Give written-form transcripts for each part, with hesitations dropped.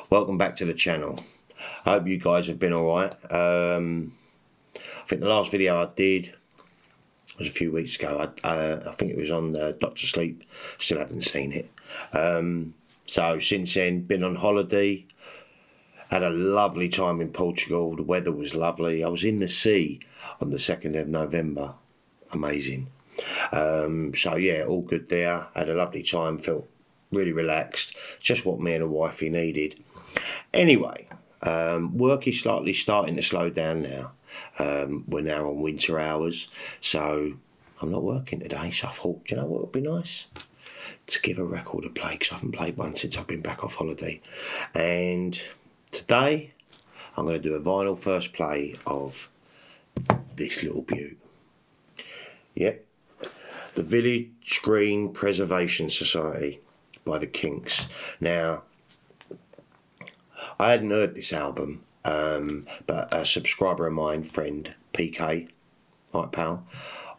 Welcome back to the channel. I hope you guys have been alright. I think the last video I did was a few weeks ago. I think it was on Dr. Sleep. Still haven't seen it. So since then, been on holiday. Had a lovely time in Portugal. The weather was lovely. I was in the sea on the 2nd of November. Amazing. So yeah, all good there. Had a lovely time. Felt really relaxed. Just what me and the wifey needed. Anyway, work is slightly starting to slow down now. We're now on winter hours, so I'm not working today. So I thought, do you know what would be nice? To give a record a play, because I haven't played one since I've been back off holiday. And today, I'm going to do a vinyl first play of this little beaut. Yep. The Village Green Preservation Society by the Kinks. Now, I hadn't heard this album, but a subscriber of mine, friend, PK, right pal,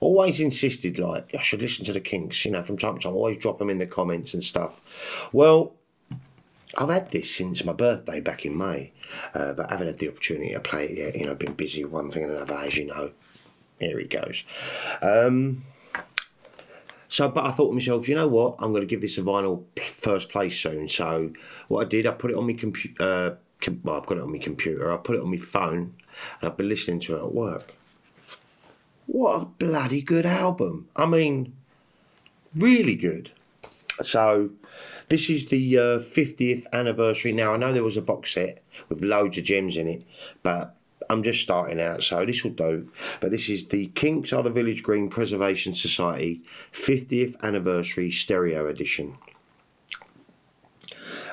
always insisted, like, I should listen to the Kinks, you know, from time to time, always drop them in the comments and stuff. Well, I've had this since my birthday back in May, but I haven't had the opportunity to play it yet. You know, I've been busy with one thing and another, as you know. Here it goes. But I thought to myself, you know what? I'm going to give this a vinyl first play soon. So what I did, I put it on my computer. Well, I've got it on my computer. I put it on my phone, and I've been listening to it at work. What a bloody good album! I mean, really good. So this is the 50th anniversary. Now I know there was a box set with loads of gems in it, but I'm just starting out, so this will do. But this is the Kinks are the Village Green Preservation Society 50th Anniversary Stereo Edition.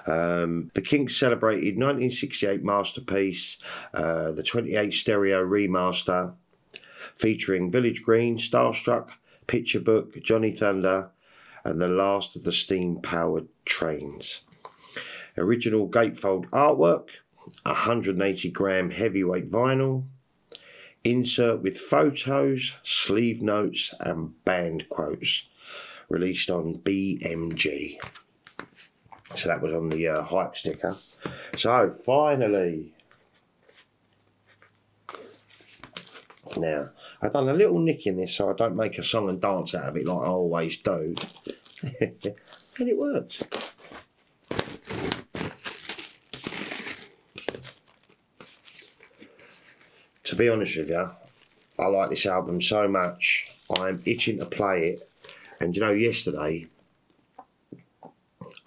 The Kinks celebrated 1968 masterpiece, the 28 stereo remaster, featuring Village Green, Starstruck, Picture Book, Johnny Thunder, and the last of the steam-powered trains. Original gatefold artwork. 180 gram heavyweight vinyl, insert with photos, sleeve notes and band quotes, released on BMG. So that was on the hype sticker. So finally, now I've done a little nick in this so I don't make a song and dance out of it like I always do. And it works. To be honest with you, I like this album so much, I'm itching to play it. And you know, yesterday,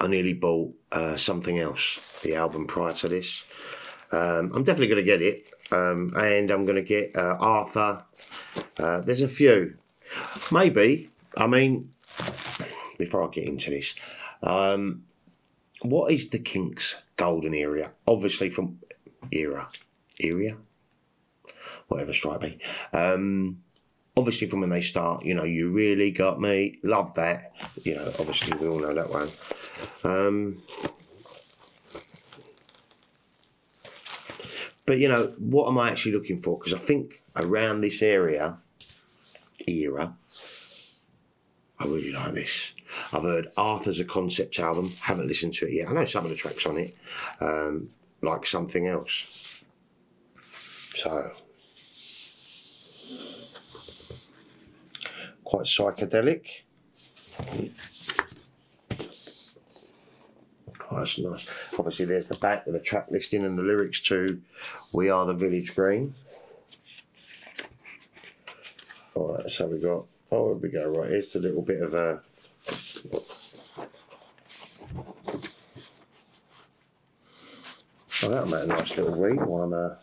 I nearly bought something else, the album prior to this. I'm definitely going to get it, and I'm going to get Arthur. There's a few. Maybe, I mean, before I get into this, what is the Kinks' golden era? Obviously from era? Whatever, Stripey. Obviously from when they start, you know, You Really Got Me, love that. You know, obviously we all know that one. But, you know, what am I actually looking for? Because I think around this era, I really like this. I've heard Arthur's a concept album, haven't listened to it yet. I know some of the tracks on it, like Something Else. So, quite psychedelic. Oh, that's nice. Obviously, there's the back with the track listing and the lyrics to We Are the Village Green. Alright, so we got, oh, here we go, right, here's a little bit of a, oh, that'll make a nice little read while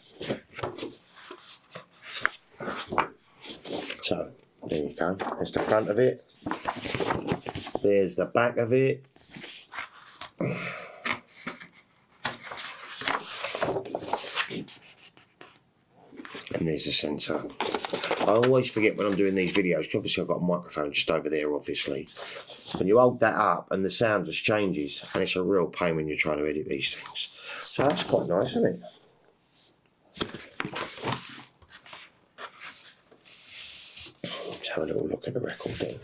so, there you go, there's the front of it, there's the back of it, and there's the centre. I always forget when I'm doing these videos, because obviously I've got a microphone just over there, obviously. And you hold that up and the sound just changes, and it's a real pain when you're trying to edit these things. So that's quite nice, isn't it? Let's have a little look at the record then.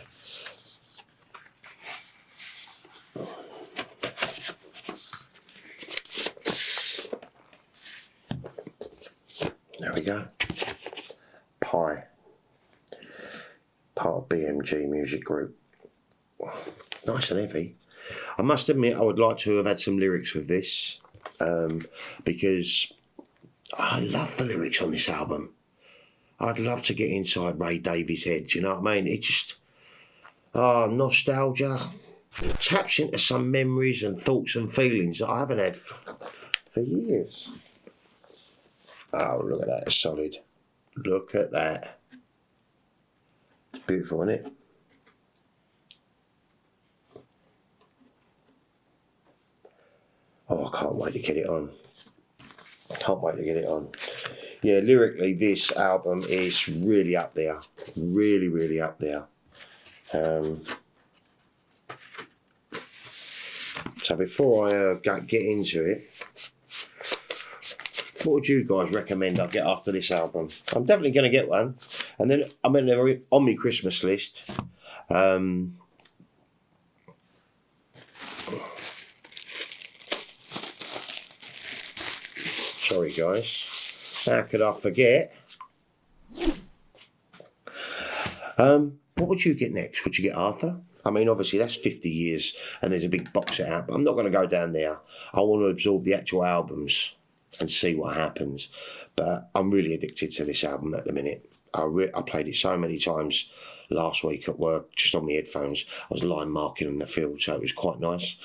There we go. Pie. Part of BMG Music Group. Nice and heavy. I must admit, I would like to have had some lyrics with this, because I love the lyrics on this album. I'd love to get inside Ray Davies' head, do you know what I mean? It just, nostalgia. It taps into some memories and thoughts and feelings that I haven't had for years. Oh, look at that, it's solid. Look at that. It's beautiful, isn't it? Oh, I can't wait to get it on. I can't wait to get it on. Yeah, lyrically, this album is really up there. Really, really up there. So before I get into it, what would you guys recommend I get after this album? I'm definitely going to get one. And then I'm on my Christmas list. Sorry, guys. How could I forget? What would you get next? Would you get Arthur? I mean, obviously, that's 50 years and there's a big box set out, but I'm not going to go down there. I want to absorb the actual albums and see what happens. But I'm really addicted to this album at the minute. I played it so many times last week at work, just on my headphones. I was line marking in the field, so it was quite nice.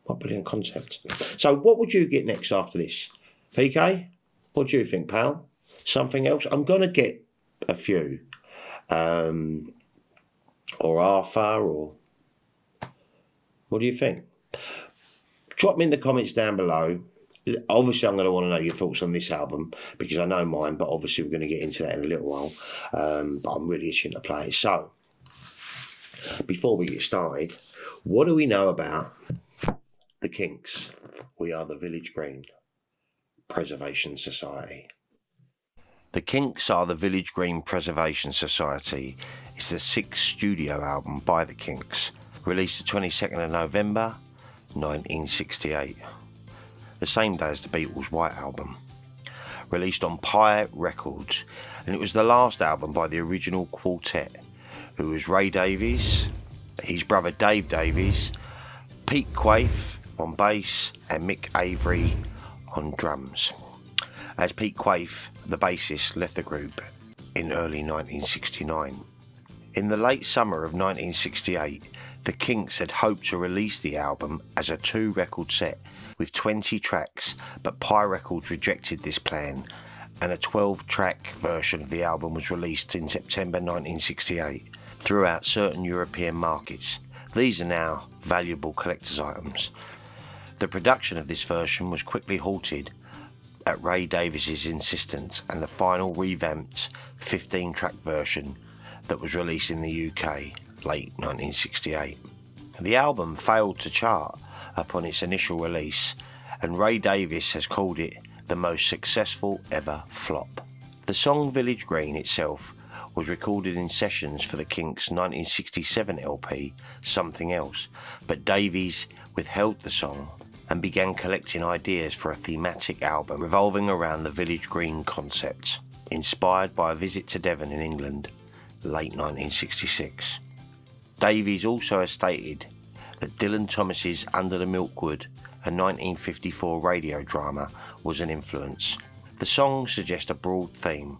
What brilliant concept. So what would you get next after this? PK? What do you think, pal? Something else? I'm going to get a few. Or Arthur, or... What do you think? Drop me in the comments down below. Obviously, I'm going to want to know your thoughts on this album, because I know mine, but obviously we're going to get into that in a little while. But I'm really itching to play it. So, before we get started, what do we know about the Kinks? We are the Village Green Preservation Society. The Kinks are the Village Green Preservation Society. It's the 6th studio album by the Kinks, released the 22nd of November 1968, the same day as the Beatles' White Album, released on Pie Records, and it was the last album by the original quartet, who was Ray Davies, his brother Dave Davies, Pete Quaife on bass, and Mick Avery on drums, as Pete Quaife, the bassist, left the group in early 1969. In the late summer of 1968, the Kinks had hoped to release the album as a 2-record set with 20 tracks, but Pie Records rejected this plan, and a 12-track version of the album was released in September 1968 throughout certain European markets. These are now valuable collector's items. The production of this version was quickly halted at Ray Davies' insistence, and the final revamped 15-track version that was released in the UK late 1968. The album failed to chart upon its initial release, and Ray Davies has called it the most successful ever flop. The song Village Green itself was recorded in sessions for the Kinks' 1967 LP Something Else, but Davies withheld the song and began collecting ideas for a thematic album revolving around the Village Green concept, inspired by a visit to Devon in England, late 1966. Davies also has stated that Dylan Thomas's Under the Milkwood, a 1954 radio drama, was an influence. The songs suggest a broad theme: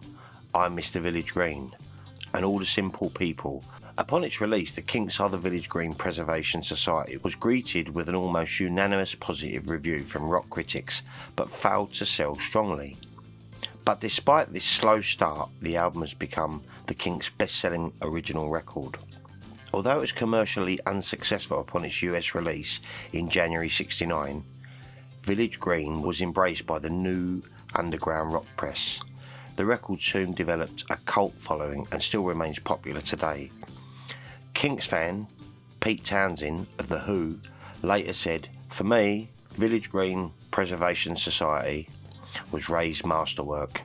I miss the Village Green and all the simple people. Upon its release, the Kinks Are the Village Green Preservation Society was greeted with an almost unanimous positive review from rock critics, but failed to sell strongly. But despite this slow start, the album has become the Kinks' best-selling original record. Although it was commercially unsuccessful upon its US release in January '69, Village Green was embraced by the new underground rock press. The record soon developed a cult following and still remains popular today. Kinks fan Pete Townshend of The Who later said, "For me, Village Green Preservation Society was Ray's masterwork.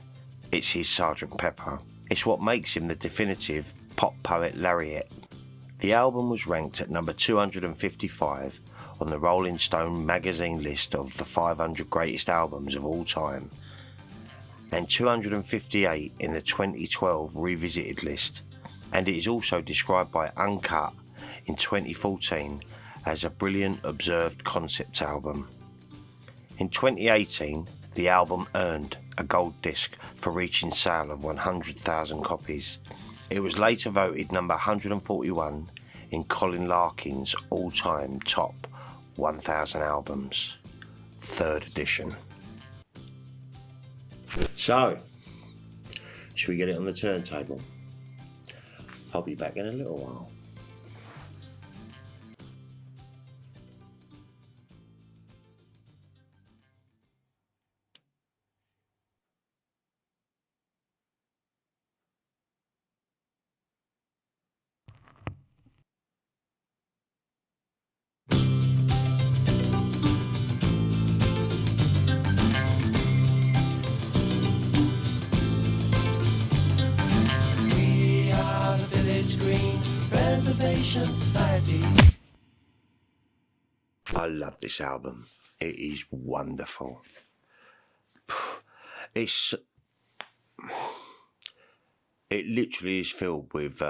It's his Sgt. Pepper. It's what makes him the definitive pop poet laureate." The album was ranked at number 255 on the Rolling Stone magazine list of the 500 greatest albums of all time, and 258 in the 2012 revisited list, and it is also described by Uncut in 2014 as a brilliant observed concept album. In 2018, the album earned a gold disc for reaching sale of 100,000 copies. It was later voted number 141 in Colin Larkin's all-time top 1,000 albums, 3rd edition. So, should we get it on the turntable? I'll be back in a little while. Village Green Preservation Society. I love this album. It is wonderful. It literally is filled with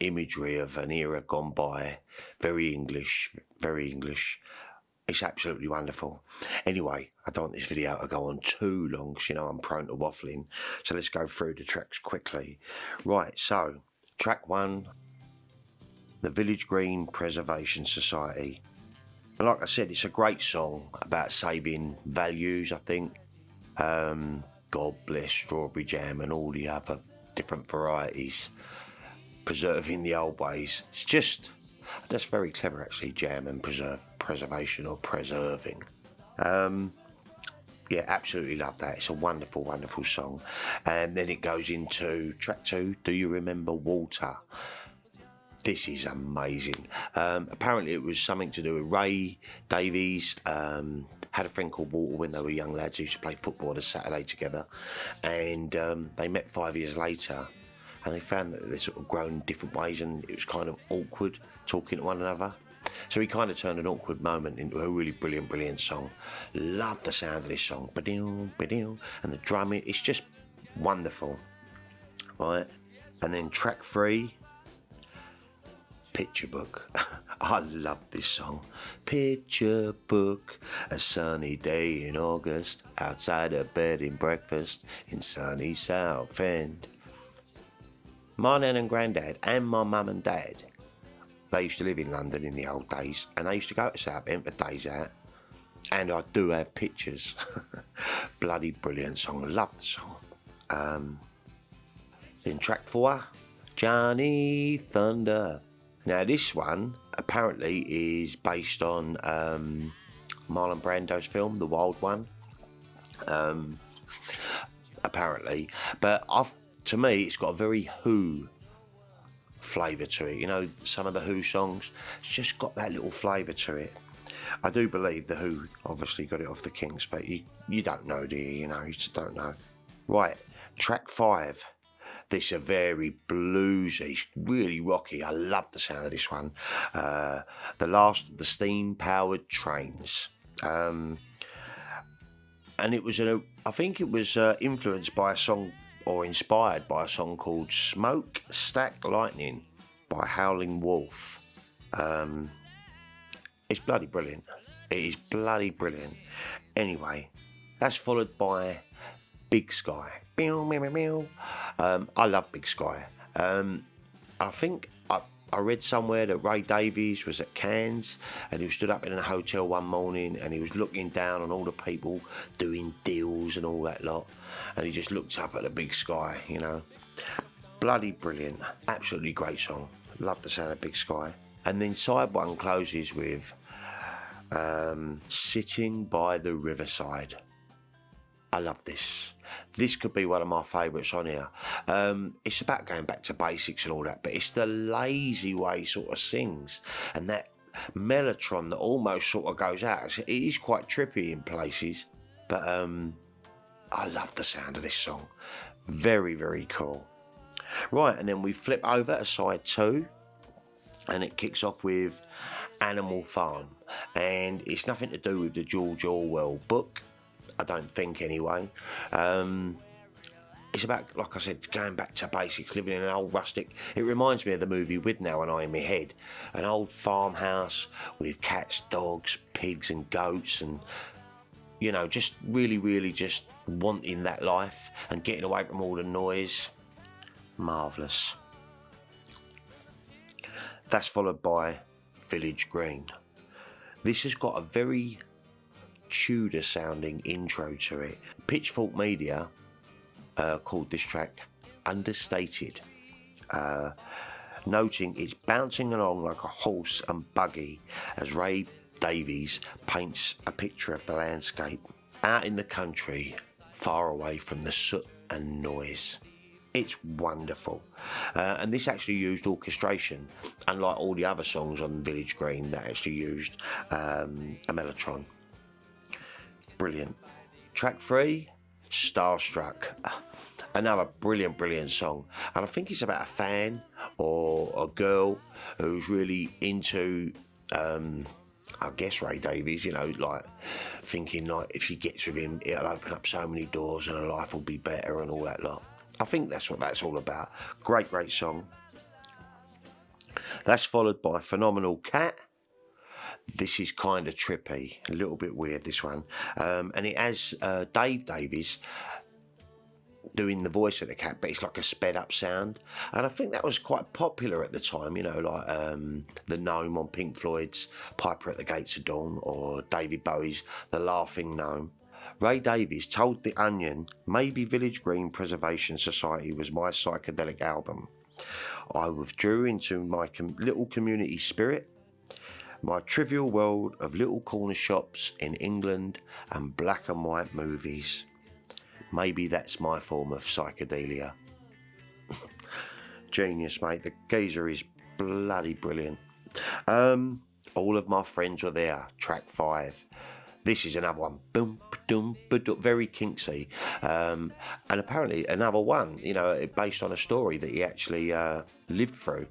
imagery of an era gone by. Very English, very English. It's absolutely wonderful. Anyway, I don't want this video to go on too long because, you know, I'm prone to waffling. So let's go through the tracks quickly. Right, so track 1, the Village Green Preservation Society. And like I said, it's a great song about saving values, I think. God bless strawberry jam and all the other different varieties. Preserving the old ways. It's just, that's very clever actually, jam and preservation or preserving. Yeah, absolutely love that. It's a wonderful, wonderful song. And then it goes into track 2, Do You Remember Water? This is amazing. Apparently it was something to do with Ray Davies. Had a friend called Walter when they were young lads who used to play football on a Saturday together. And they met 5 years later. And they found that they sort of grown different ways and it was kind of awkward talking to one another. So he kind of turned an awkward moment into a really brilliant, brilliant song. Love the sound of this song. And the drumming, it's just wonderful. Right? And then track 3, Picture Book. I love this song. Picture book, a sunny day in August, outside a bed and breakfast in sunny Southend. My nan and granddad and my mum and dad, they used to live in London in the old days, and they used to go to Southend for days out. And I do have pictures. Bloody brilliant song. Love the song. Then track 4, Johnny Thunder. Now this one apparently is based on Marlon Brando's film, The Wild One. Apparently, but to me, it's got a very Who flavour to it. You know, some of the Who songs, it's just got that little flavour to it. I do believe the Who obviously got it off the Kinks, but you don't know, do you? You know, you just don't know. Right, track 5. This is a very bluesy, really rocky. I love the sound of this one. The Last of the Steam-Powered Trains. And it was, I think it was influenced by a song, or inspired by a song called Smokestack Lightning by Howling Wolf. It's bloody brilliant. It is bloody brilliant. Anyway, that's followed by Big Sky. I love Big Sky. I think I read somewhere that Ray Davies was at Cannes and he stood up in a hotel one morning and he was looking down on all the people doing deals and all that lot, and he just looked up at the big sky, you know. Bloody brilliant. Absolutely great song. Love the sound of Big Sky. And then side 1 closes with Sitting by the Riverside. I love this. This could be one of my favourites on here. It's about going back to basics and all that, but it's the lazy way he sort of sings and that mellotron that almost sort of goes out. It is quite trippy in places, but I love the sound of this song. Very, very cool. Right, and then we flip over to side 2 and it kicks off with Animal Farm, and it's nothing to do with the George Orwell book, I don't think anyway. It's about, like I said, going back to basics, living in an old rustic. It reminds me of the movie With Now and I in my head. An old farmhouse with cats, dogs, pigs and goats, and, you know, just really just wanting that life and getting away from all the noise. Marvellous. That's followed by Village Green. This has got a very Tudor sounding intro to it. Pitchfork Media called this track Understated, noting it's bouncing along like a horse and buggy as Ray Davies paints a picture of the landscape out in the country, far away from the soot and noise. It's wonderful, and this actually used orchestration, unlike all the other songs on Village Green that actually used a mellotron. Brilliant. Track 3, Starstruck. Another brilliant song, and I think it's about a fan or a girl who's really into I guess Ray Davies, you know, like thinking like if she gets with him it'll open up so many doors and her life will be better and all that lot. I think that's what that's all about. Great song. That's followed by Phenomenal Cat. This is kind of trippy, a little bit weird, this one. And it has Dave Davies doing the voice of the cat, but it's like a sped up sound. And I think that was quite popular at the time, you know, like the Gnome on Pink Floyd's Piper at the Gates of Dawn, or David Bowie's The Laughing Gnome. Ray Davies told The Onion, maybe Village Green Preservation Society was my psychedelic album. I withdrew into my little community spirit, my trivial world of little corner shops in England and black and white movies. Maybe that's my form of psychedelia. Genius, mate. The geezer is bloody brilliant. All of my friends were there. Track 5. This is another one. Boom, boom, boom, very Kinksy. And apparently another one, you know, based on a story that he actually lived through.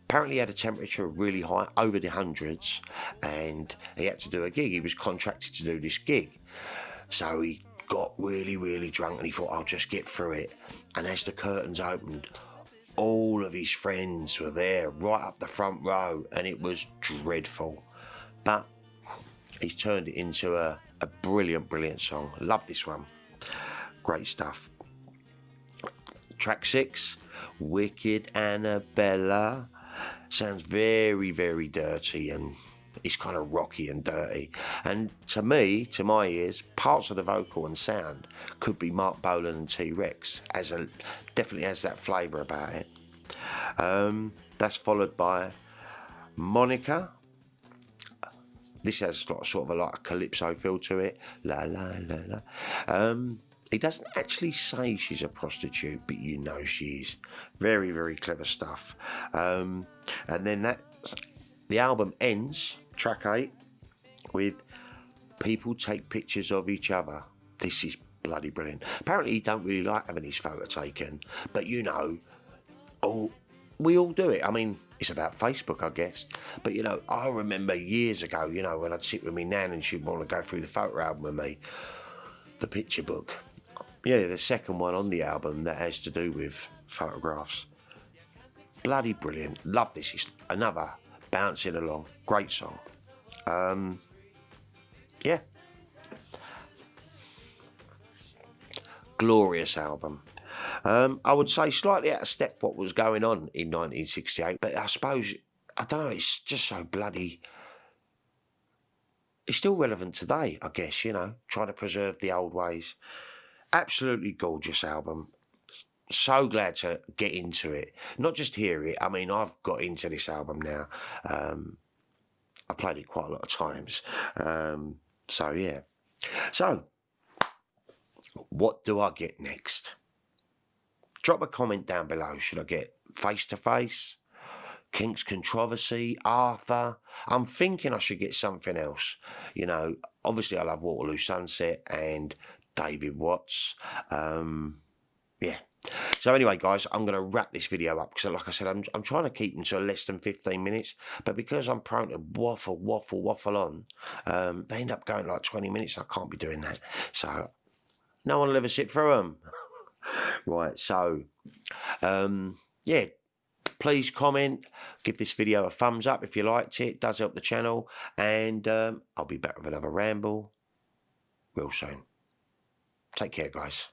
Apparently he had a temperature really high, over the hundreds, and he had to do a gig. He was contracted to do this gig. So he got really drunk and he thought, I'll just get through it. And as the curtains opened, all of his friends were there right up the front row, and it was dreadful. But he's turned it into a brilliant song. Love this one. Great stuff. Track 6, Wicked Annabella. Sounds very dirty, and it's kind of rocky and dirty. And to me, to my ears, parts of the vocal and sound could be Mark Bolan and T-Rex. Definitely has that flavour about it. That's followed by Monica. This has sort of a calypso feel to it. La la la la. He doesn't actually say she's a prostitute, but you know she is. Very clever stuff. And then the album ends, track 8, with People Take Pictures of Each Other. This is bloody brilliant. Apparently he don't really like having his photo taken, but you know, we all do it. I mean, it's about Facebook, I guess. But, you know, I remember years ago, you know, when I'd sit with me nan and she'd want to go through the photo album with me, the picture book. Yeah, the second one on the album that has to do with photographs. Bloody brilliant. Love this. It's another bouncing along. Great song. Yeah. Glorious album. I would say slightly out of step what was going on in 1968, but I suppose, I don't know, it's just so bloody... It's still relevant today, I guess, you know, trying to preserve the old ways. Absolutely gorgeous album. So glad to get into it. Not just hear it, I mean, I've got into this album now. I've played it quite a lot of times. So, yeah. So, what do I get next? Drop a comment down below. Should I get Face to Face, Kinks Controversy, Arthur? I'm thinking I should get something else. You know, obviously I love Waterloo Sunset and David Watts. Yeah, So anyway, guys, I'm going to wrap this video up because, like I said, I'm trying to keep them to less than 15 minutes. But because I'm prone to waffle on, they end up going like 20 minutes. And I can't be doing that. So no one will ever sit through them. Right, so, yeah, please comment, give this video a thumbs up if you liked it. It does help the channel. And I'll be back with another ramble real soon. Take care, guys.